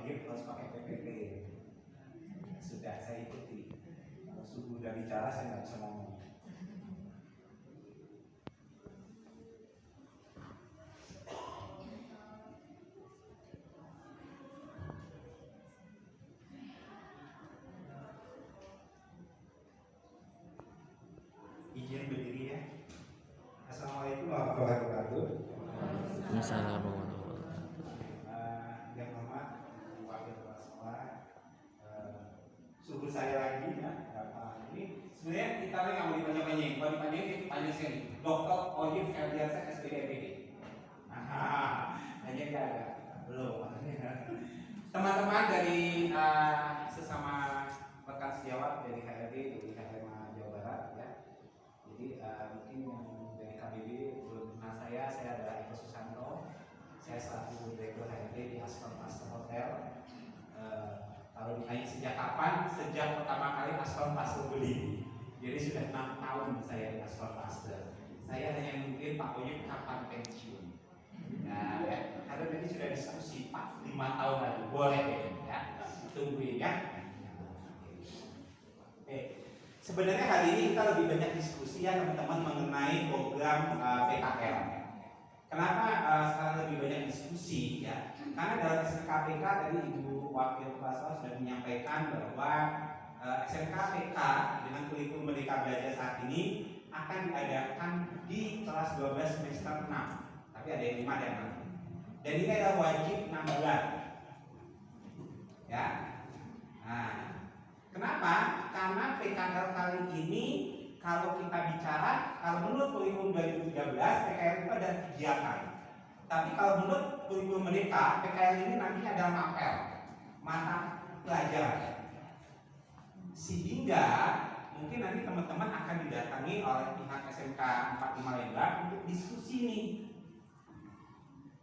OJK harus pakai PPT. Sudah saya ikuti. Kalau subuh udah bicara saya nggak bisa ngomong. Izin berdiri ya. Assalamualaikum warahmatullahi wabarakatuh. Assalamualaikum. Yang hormat wakil kepala sekolah, subuh saya lagi ya. Ini sebenarnya kita nggak mau dipanjang-panjang. Kalau dipanjangin panjang sekali. Dr. Oyif Ferdiansyah SPDMPD. Hanya dia ada belum. Teman-teman dari sesama rekan sejawat dari HRD dari HRMA Jawa Barat ya. Jadi mungkin yang dari KBB belum kenal saya adalah Eko Susanto. Saya selaku Direktur HRD di Aston Master Hotel. Kalau ditanya sejak kapan? Sejak pertama kali Aston Master beli. Jadi sudah 6 tahun saya di Aston Master. Saya hanya mungkin Pak Oyuk kapan pensiun. Nah, ya, karena tadi sudah diskusi Pak 5 tahun lagi boleh ya. Tungguin ya. Sebenarnya hari ini kita lebih banyak diskusi ya teman-teman mengenai program PKL. Kenapa sekarang lebih banyak diskusi ya? Karena dalam SMKPK tadi Ibu Wakil Kepala Sekolah sudah menyampaikan bahwa SMKPK dengan kurikulum Merdeka Belajar saat ini akan diadakan di kelas 12 semester 6. Tapi ada yang 5 dan 6. Dan ini adalah wajib 6 bulan. Ya. Nah, kenapa? Karena PKL kali ini kalau kita bicara, kalau menurut kurikulum 2013 PKL itu ada kegiatan. Tapi kalau menurut kurikulum Merdeka, PKL ini nantinya adalah mapel, mata pelajaran. Sehingga mungkin nanti teman-teman akan didatangi oleh pihak SMK 45 Lembang untuk diskusi nih.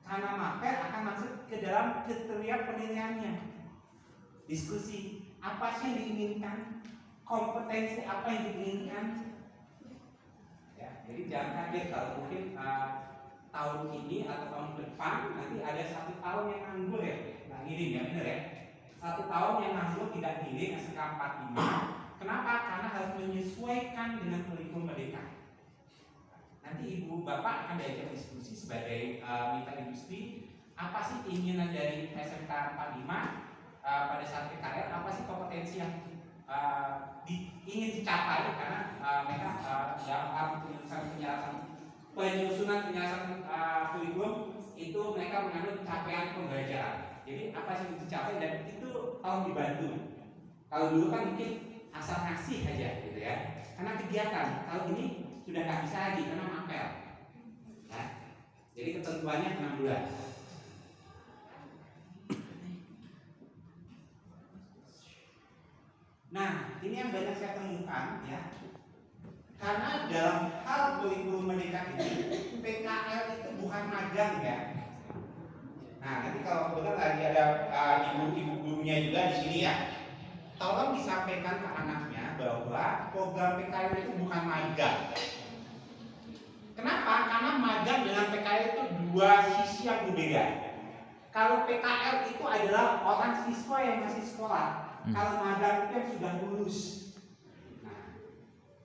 Karena mapel akan masuk ke dalam kriteria penilaiannya. Diskusi, apa sih yang diinginkan? Kompetensi apa yang diinginkan? Ya, jadi jangan kaget kalau mungkin tahun ini atau tahun depan nanti ada 1 tahun yang nganggur ya, nggak ngirim ya, bener ya? 1 tahun yang nganggur tidak ngirim SMK 45. Kenapa? Karena harus menyesuaikan dengan kurikulum Merdeka. Nanti ibu bapak akan diajak diskusi sebagai mitra industri. Apa sih keinginan dari SMK 45 pada saat PKL? Apa sih kompetensi yang ingin dicapai? Karena mereka dalam penyusunan kurikulum itu mereka mengandung capaian pembelajaran. Jadi apa sih yang dicapai dan itu tolong dibantu. Kalau dulu kan mungkin asal ngasih aja gitu ya. Karena kegiatan. Kalau ini sudah nggak bisa lagi karena mapel. Ya. Jadi ketentuannya 6 bulan. Nah, ini yang banyak saya temukan ya. Karena dalam hal kurikulum Merdeka ini, PKL itu bukan magang ya. Nah, nanti kalau kebetulan lagi ada ibu-ibu gurunya juga di sini ya, tolong disampaikan ke anaknya bahwa program PKL itu bukan magang. Kenapa? Karena magang dengan PKL itu dua sisi yang berbeda. Kalau PKL itu adalah orang siswa yang masih sekolah. Kalau magang itu yang sudah lulus. Nah,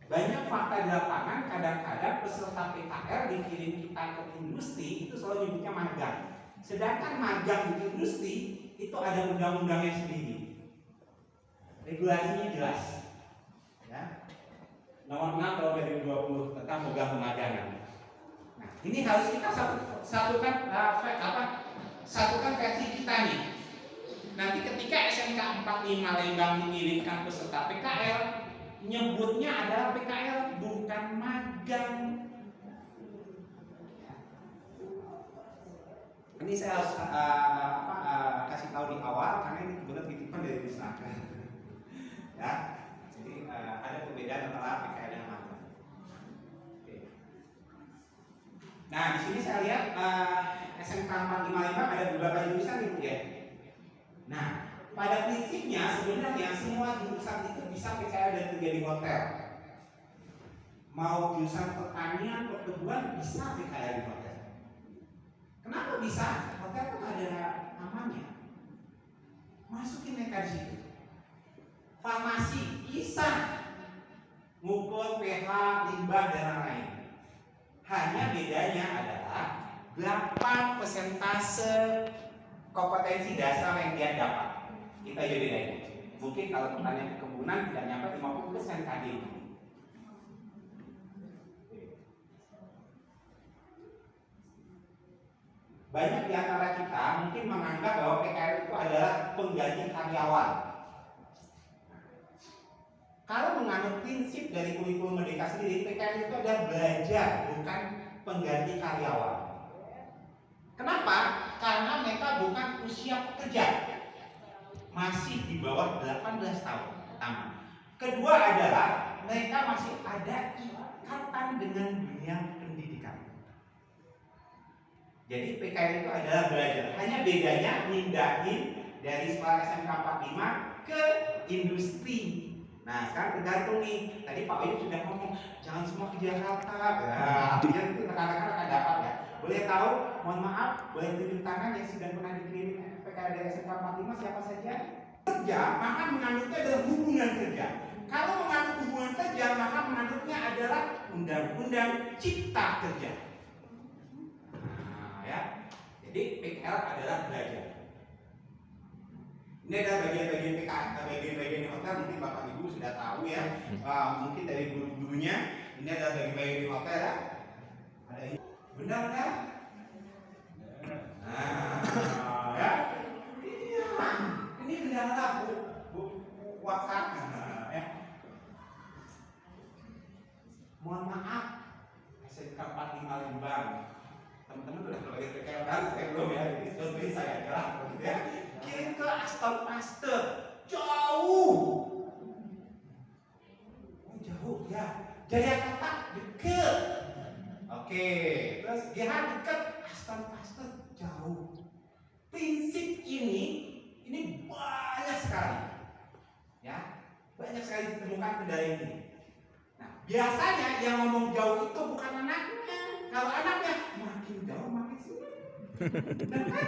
banyak fakta di lapangan, kadang-kadang peserta PKL dikirim kita ke industri itu selalu nyebutnya magang. Sedangkan magang di industri itu ada undang-undangnya sendiri. Regulasinya jelas. Ya. Nomor 6 tahun 2020 tentang program pemagangan. Nah, ini harus kita satukan versi kita nih. Nanti ketika SMK 45 Lembang mengirimkan peserta PKL, nyebutnya adalah PKL bukan magang. Ini saya harus kasih tahu di awal karena ini kebetulan titipan dari Pusaka. Ya, jadi ada perbedaan antara PKL dan magang. Oke. Nah, di sini saya lihat SMK 45 Lembang ada beberapa jurusan gitu ya. Nah, pada prinsipnya sebenarnya semua jurusan itu bisa PKL dan kerja di hotel. Mau jurusan pertanian, perkebunan bisa PKL di hotel. Kenapa bisa? Hotel kan ada namanya. mengukur pH, limbah dan lain-lain. Hanya bedanya adalah berapa persentase kompetensi dasar yang dia dapat. Kita aja bedanya. Mungkin kalau pertanyaan kekebunan tidak nyampe 50% KD. Banyak di antara kita mungkin menganggap bahwa PKL itu adalah pengganti karyawan. Kalau menganut prinsip dari kurikulum Merdeka sendiri, PKL itu adalah belajar, bukan pengganti karyawan. Kenapa? Karena mereka bukan usia pekerja, masih di bawah 18 tahun. Pertama. Kedua adalah mereka masih ada ikatan dengan dunia pendidikan. Jadi PKL itu adalah belajar. Hanya bedanya mindahin dari sekolah SMK 45 ke industri. Nah sekarang tergantung nih. Tadi Pak Wahyu sudah ngomong jangan semua ke Jakarta. Nah, artinya itu rekan-rekan akan dapat ya. Boleh tahu? Mohon maaf, boleh tunjuk tangan yang sudah pernah dikirim PKL dari SMK 45 siapa saja? Kerja, maka menganutnya adalah hubungan kerja. Kalau menganut hubungan kerja, maka menganutnya adalah Undang-Undang Cipta Kerja. Nah, ya. Jadi PKL adalah belajar. Ini adalah bagian-bagian PKL, bagian-bagian hotel. Mungkin Bapak Ibu sudah tahu ya. Mungkin dari guru-gurunya. Ini adalah bagian-bagian hotel ya. Ada ini. Benar kan? Nah, ya. Ini kendala bu WhatsApp. Ya. Mohon maaf, SMK 45 Lembang. Teman-teman sudah belajar PKL kan? Saya belum ya. Ini contohnya saya jelas, ya. Kirim ke Aston Master, jauh. Oh, jauh ya. Jayakarta dekat. Oke, terus GH dekat, Aston Master jauh. Prinsip ini banyak sekali, ya, banyak sekali ditemukan kendala ini. Nah, biasanya yang ngomong jauh itu bukan anaknya. Kalau anaknya makin jauh makin senang. Dan kan,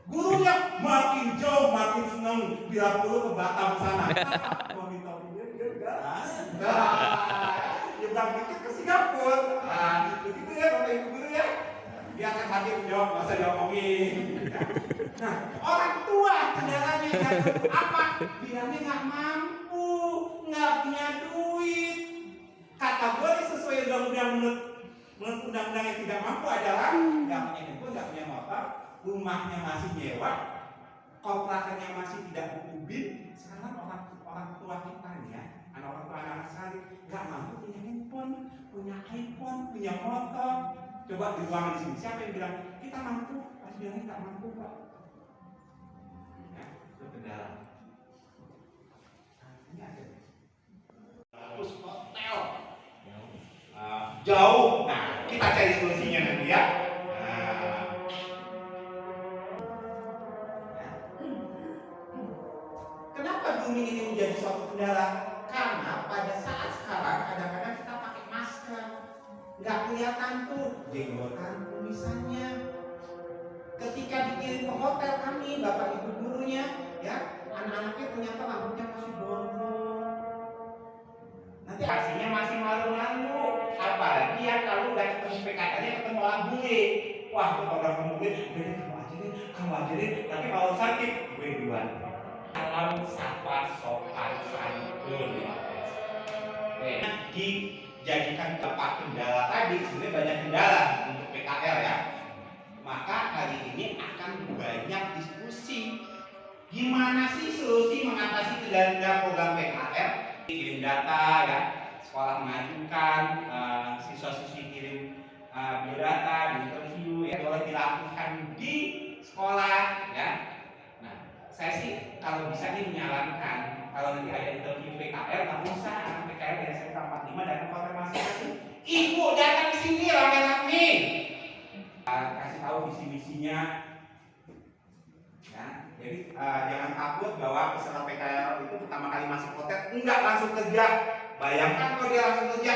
gurunya makin jauh makin senang. Bila perlu ke Batam sana. Mau minta dia gas. Yang dikit ke Singapura. Nah, begitu ya Bapak Ibu guru ya. Dia akan hadir jawab, nggak usah diomongin. Nah, orang tua kendalanya apa? Bilangnya nggak mampu, nggak punya duit. Kategori sesuai undang-undang menurut undang-undang yang tidak mampu adalah nggak punya handphone, nggak punya motor, rumahnya masih nyewa, kontrakannya masih tidak berubin. Sekarang orang tua kita nih ya, orang tua anak sekali nggak mampu punya handphone, punya iPhone, punya motor. Coba di ruangan di sini, siapa yang bilang kita mampu? Pasti bilangnya nggak mampu kok. Ya, itu kendala. Ini ada. Terus hotel jauh. Nah, kita cari solusinya nanti ya. Kenapa grooming ini menjadi suatu kendala? Karena pada saat sekarang kadang-kadang kita pakai masker, nggak kelihatan tuh jenggotan kumisannya. Ketika dikirim ke hotel kami, bapak ibu gurunya, ya anak-anaknya ternyata rambutnya masih gondrong. Nanti hasilnya masih malu-malu. Apalagi ya kalau udah ketemu PKL-nya ketemu orang bule. Wah, kalau udah ketemu bule, kamu aja deh. Tapi kalau sakit, gue duluan. Alam sapa sopan santun. Dijadikan tempat kendala tadi, sebenarnya banyak kendala untuk PKL ya. Maka hari ini akan banyak diskusi. Gimana sih solusi mengatasi kendala program PKL? Kirim data ya, sekolah mengajukan, siswa-siswi kirim biodata, di interview ya, boleh dilakukan di sekolah ya. Nah, saya sih kalau bisa nih menyarankan kalau nanti ada interview PKL, nggak usah anak PKL dari SMK 45 datang ke hotel masing-masing. Ibu datang ke sini rame-rame, kasih tahu visi misinya. Ya, jadi jangan takut bahwa peserta PKL itu pertama kali masuk hotel enggak langsung kerja. Bayangkan kalau dia langsung kerja,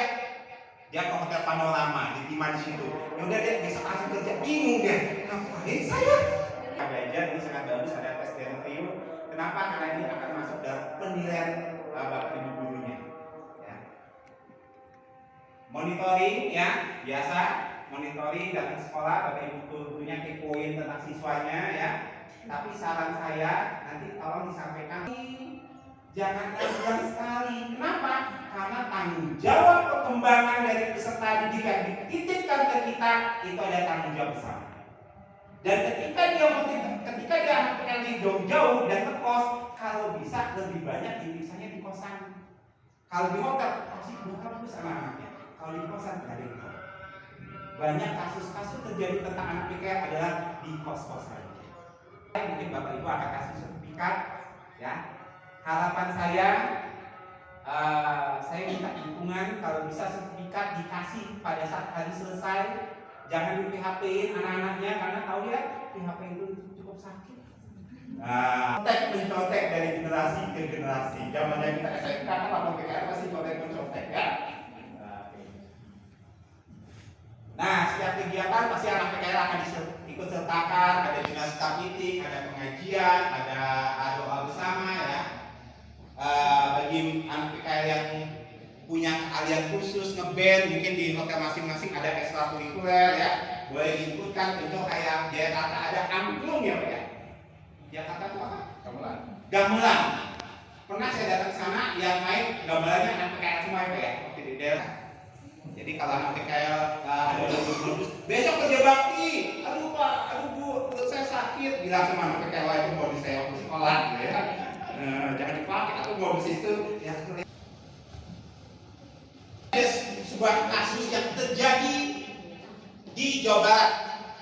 dia ke hotel Panorama, diterima di situ. Ya udah dia besok langsung kerja, bingung dia. Ngapain saya? Belajar ini sangat bagus, ada tes interview. Kenapa? Karena ini akan masuk dalam penilaian bapak ibu gurunya. Ya. monitoring ya, biasa monitoring datang sekolah, bapak ibu gurunya kepoin tentang siswanya ya. Tapi saran saya nanti tolong disampaikan, jangan terulang sekali. Kenapa? Karena tanggung jawab perkembangan dari peserta didik yang dititipkan ke kita itu ada tanggung jawab besar. Dan ketika dia pergi jauh-jauh dan ke kos, kalau bisa lebih banyak diperiksanya di kosan. Kalau di hotel pasti bagus anak-anaknya. Kalau di kosan nggak ada yang tahu. Banyak kasus-kasus terjadi tentang anak PKL adalah di kos-kosan. Mungkin bapak ibu akan kasih sertifikat, ya. Harapan saya minta dukungan kalau bisa sertifikat dikasih pada saat hari selesai. Jangan di PHP-in anak-anaknya karena tahu ya PHP itu cukup sakit. Mencontek dari generasi ke generasi. Zamannya kita SMK kan lapor PKL pasti contek-mencontek ya. Nah, setiap kegiatan pasti anak PKL akan ikut sertakan, ada dinamika meeting, ada pengajian, ada doa bersama ya. Bagi anak PKL yang punya keahlian khusus ngeband, mungkin di hotel masing-masing ada ekstrakurikuler ya, boleh diikutkan. Contoh kayak Jakarta ada angklung ya Pak ya. Jakarta itu apa? Gamelan. Pernah saya datang ke sana yang main gamelannya anak PKL semua ya Pak ya, di daerah. Jadi kalau anak PKL ada bagus-bagus, besok kerja bakti. Aduh Pak, aduh Bu, perut saya sakit. Bilang sama anak PKL itu mau disewa ke sekolah gitu ya. Jangan dipakai, aku mau di situ ya. Sebuah kasus yang terjadi di Jawa Barat.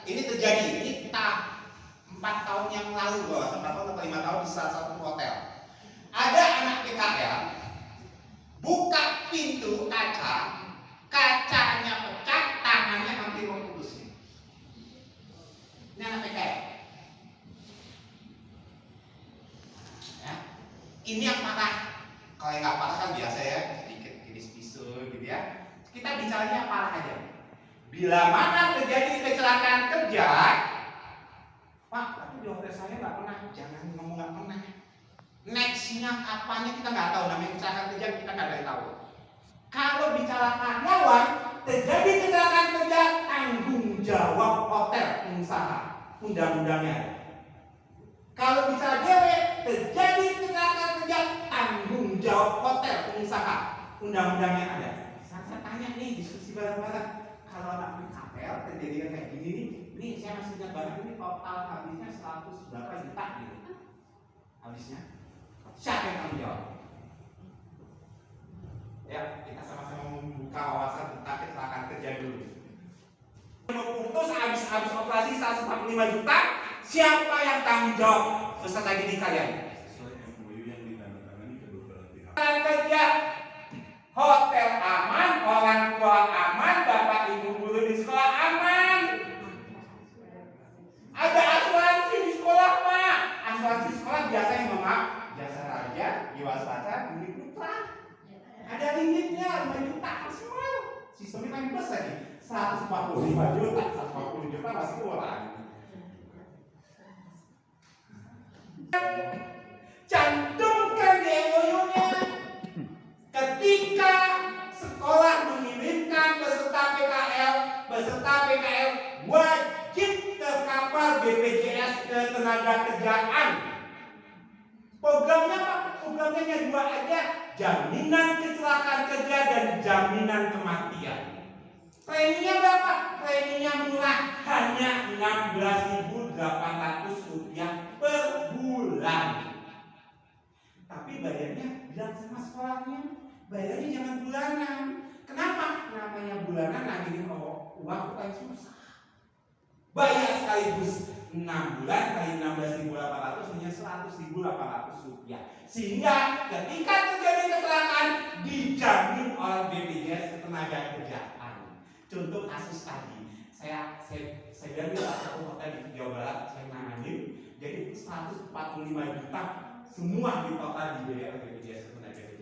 Ini terjadi, ini 4 tahun yang lalu, 4 tahun atau 5 tahun di salah satu hotel. Ada anak PKL buka pintu kaca, kacanya pecah, tangannya hampir mau putus. Ini anak PKL. Ya. Ini yang parah. Kalau yang nggak parah kan biasa ya, sedikit kiris pisau gitu ya. Kita bicaranya parah aja. Bila mana terjadi kecelakaan kerja, Pak, tapi di hotel saya nggak pernah. Jangan ngomong nggak pernah. Nextnya kapannya kita nggak tahu. Namanya kecelakaan kerja kita nggak ada yang tahu. Kalau bicara karyawan, terjadi kecelakaan kerja, tanggung jawab hotel pengusaha, undang-undangnya. Kalau bicara cewek, terjadi kecelakaan kerja, tanggung jawab hotel pengusaha, undang-undangnya ada. Saya tanya nih, diskusi bareng-bareng, kalau anak PKL terjadi kayak gini nih, ini saya masih ingat banget, ini total habisnya 100 berapa juta gitu. Habisnya, siapa yang tanggung jawab? Ya, kita sama-sama membuka wawasan tentang kecelakaan kerja dulu. Putus habis operasi 145 juta, siapa yang tanggung jawab peserta didik kalian? Sesuai MOU yang ditandatangani kedua belah pihak. Kerja hotel aman, orang tua aman, bapak ibu guru di sekolah aman. Ada asuransi di sekolah Pak. Asuransi sekolah biasanya Mama, jasa raja, Jiwasraya, Bumi Putra. Ada limitnya 5 juta maksimal. Sistemnya kan plus lagi. 145 juta, 140 juta masih kurang. Cantumkan di MOU-nya. Ketika sekolah mengirimkan peserta PKL wajib terkapar BPJS Ketenagakerjaan. Programnya apa? Programnya hanya 2 aja, jaminan kecelakaan kerja dan jaminan kematian. Preminya berapa? Preminya murah, hanya Rp16.800 per bulan. Tapi bayarnya bilang sama sekolahnya, bayarnya jangan bulanan. Kenapa? Namanya bulanan nagih uang bukan susah. Bayar sekaligus 6 bulan kali 16.800 hanya Rp100.800. Sehingga ketika terjadi kecelakaan dijamin oleh BPJS Ketenagakerjaan. Contoh kasus tadi, saya bilang di salah satu hotel di Jawa Barat saya nanganin, jadi 145 juta semua di total dibiayai oleh BPJS Ketenagakerjaan.